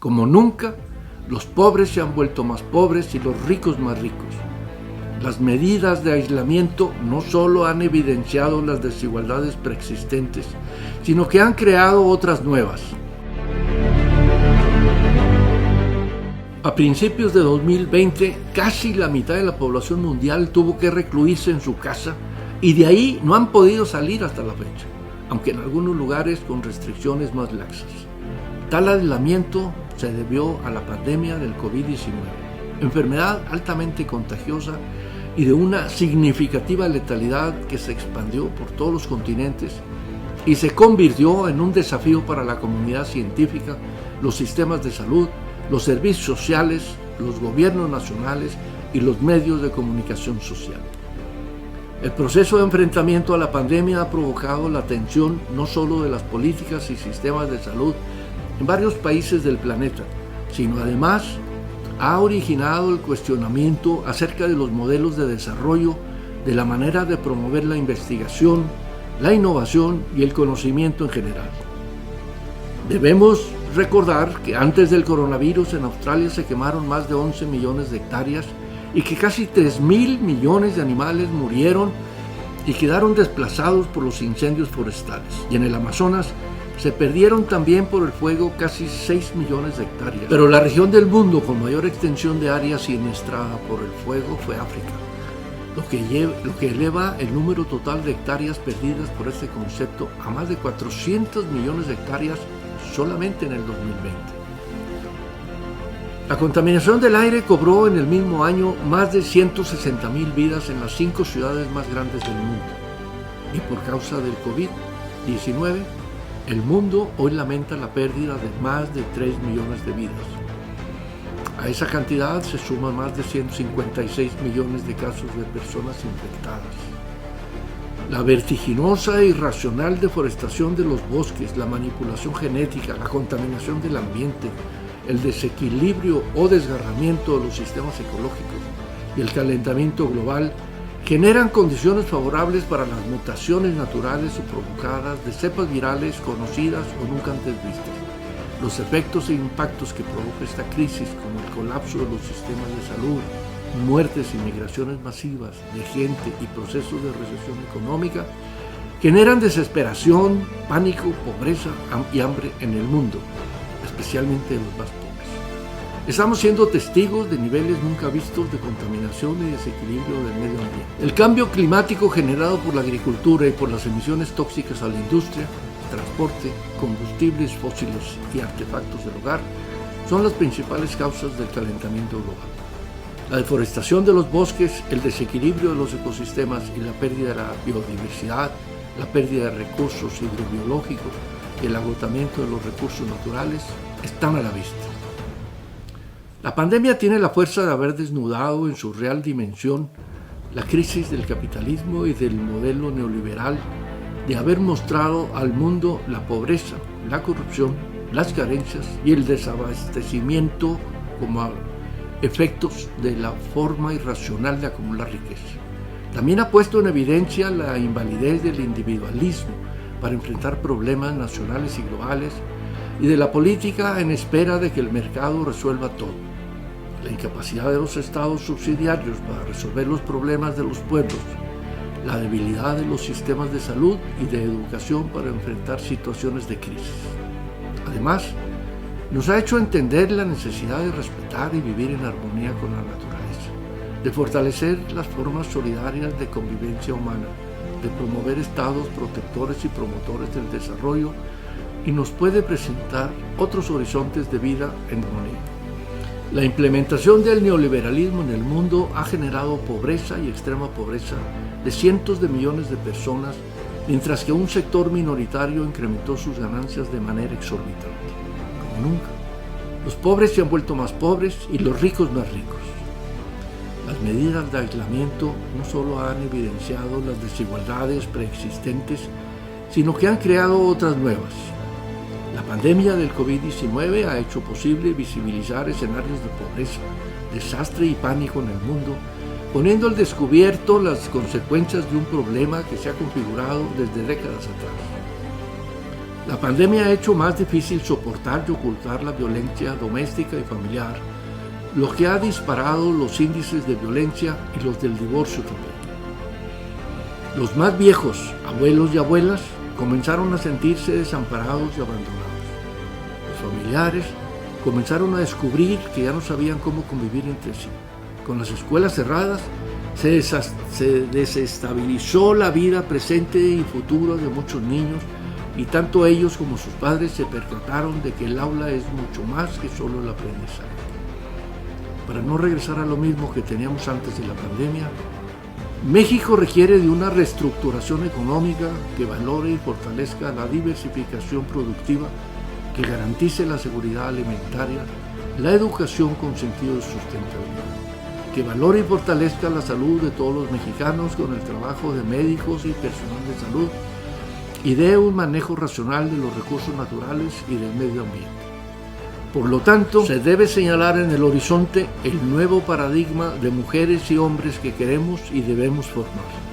Como nunca, los pobres se han vuelto más pobres y los ricos más ricos. Las medidas de aislamiento no solo han evidenciado las desigualdades preexistentes, sino que han creado otras nuevas. A principios de 2020, casi la mitad de la población mundial tuvo que recluirse en su casa y de ahí no han podido salir hasta la fecha, aunque en algunos lugares con restricciones más laxas. Tal aislamiento se debió a la pandemia del COVID-19, enfermedad altamente contagiosa y de una significativa letalidad que se expandió por todos los continentes y se convirtió en un desafío para la comunidad científica, los sistemas de salud, los servicios sociales, los gobiernos nacionales y los medios de comunicación social. El proceso de enfrentamiento a la pandemia ha provocado la tensión no solo de las políticas y sistemas de salud en varios países del planeta, sino además ha originado el cuestionamiento acerca de los modelos de desarrollo, de la manera de promover la investigación, la innovación y el conocimiento en general. Debemos recordar que antes del coronavirus en Australia se quemaron más de 11 millones de hectáreas y que casi 3.000 millones de animales murieron y quedaron desplazados por los incendios forestales. Y en el Amazonas se perdieron también por el fuego casi 6 millones de hectáreas. Pero la región del mundo con mayor extensión de área siniestrada por el fuego fue África, lo que eleva el número total de hectáreas perdidas por este concepto a más de 400 millones de hectáreas solamente en el 2020. La contaminación del aire cobró en el mismo año más de 160.000 vidas en las 5 ciudades más grandes del mundo. Y por causa del COVID-19, el mundo hoy lamenta la pérdida de más de 3 millones de vidas. A esa cantidad se suman más de 156 millones de casos de personas infectadas. La vertiginosa e irracional deforestación de los bosques, la manipulación genética, la contaminación del ambiente, el desequilibrio o desgarramiento de los sistemas ecológicos y el calentamiento global generan condiciones favorables para las mutaciones naturales o provocadas de cepas virales conocidas o nunca antes vistas. Los efectos e impactos que provoca esta crisis, como el colapso de los sistemas de salud, muertes y migraciones masivas de gente y procesos de recesión económica, generan desesperación, pánico, pobreza y hambre en el mundo, especialmente en los más pobres. Estamos siendo testigos de niveles nunca vistos de contaminación y desequilibrio del medio ambiente. El cambio climático generado por la agricultura y por las emisiones tóxicas a la industria, transporte, combustibles fósiles y artefactos del hogar son las principales causas del calentamiento global. La deforestación de los bosques, el desequilibrio de los ecosistemas y la pérdida de la biodiversidad, la pérdida de recursos hidrobiológicos y el agotamiento de los recursos naturales están a la vista. La pandemia tiene la fuerza de haber desnudado en su real dimensión la crisis del capitalismo y del modelo neoliberal, de haber mostrado al mundo la pobreza, la corrupción, las carencias y el desabastecimiento como efectos de la forma irracional de acumular riqueza. También ha puesto en evidencia la invalidez del individualismo para enfrentar problemas nacionales y globales y de la política en espera de que el mercado resuelva todo. La incapacidad de los estados subsidiarios para resolver los problemas de los pueblos, la debilidad de los sistemas de salud y de educación para enfrentar situaciones de crisis. Además, nos ha hecho entender la necesidad de respetar y vivir en armonía con la naturaleza, de fortalecer las formas solidarias de convivencia humana, de promover estados protectores y promotores del desarrollo, y nos puede presentar otros horizontes de vida en armonía. La implementación del neoliberalismo en el mundo ha generado pobreza y extrema pobreza de cientos de millones de personas, mientras que un sector minoritario incrementó sus ganancias de manera exorbitante. Como nunca, los pobres se han vuelto más pobres y los ricos más ricos. Las medidas de aislamiento no solo han evidenciado las desigualdades preexistentes, sino que han creado otras nuevas. La pandemia del COVID-19 ha hecho posible visibilizar escenarios de pobreza, desastre y pánico en el mundo, poniendo al descubierto las consecuencias de un problema que se ha configurado desde décadas atrás. La pandemia ha hecho más difícil soportar y ocultar la violencia doméstica y familiar, lo que ha disparado los índices de violencia y los del divorcio también. Los más viejos, abuelos y abuelas, comenzaron a sentirse desamparados y abandonados. Los familiares comenzaron a descubrir que ya no sabían cómo convivir entre sí. Con las escuelas cerradas, se desestabilizó la vida presente y futura de muchos niños, y tanto ellos como sus padres se percataron de que el aula es mucho más que solo el aprendizaje. Para no regresar a lo mismo que teníamos antes de la pandemia, México requiere de una reestructuración económica que valore y fortalezca la diversificación productiva, que garantice la seguridad alimentaria, la educación con sentido de sustentabilidad, que valore y fortalezca la salud de todos los mexicanos con el trabajo de médicos y personal de salud, y dé un manejo racional de los recursos naturales y del medio ambiente. Por lo tanto, se debe señalar en el horizonte el nuevo paradigma de mujeres y hombres que queremos y debemos formar.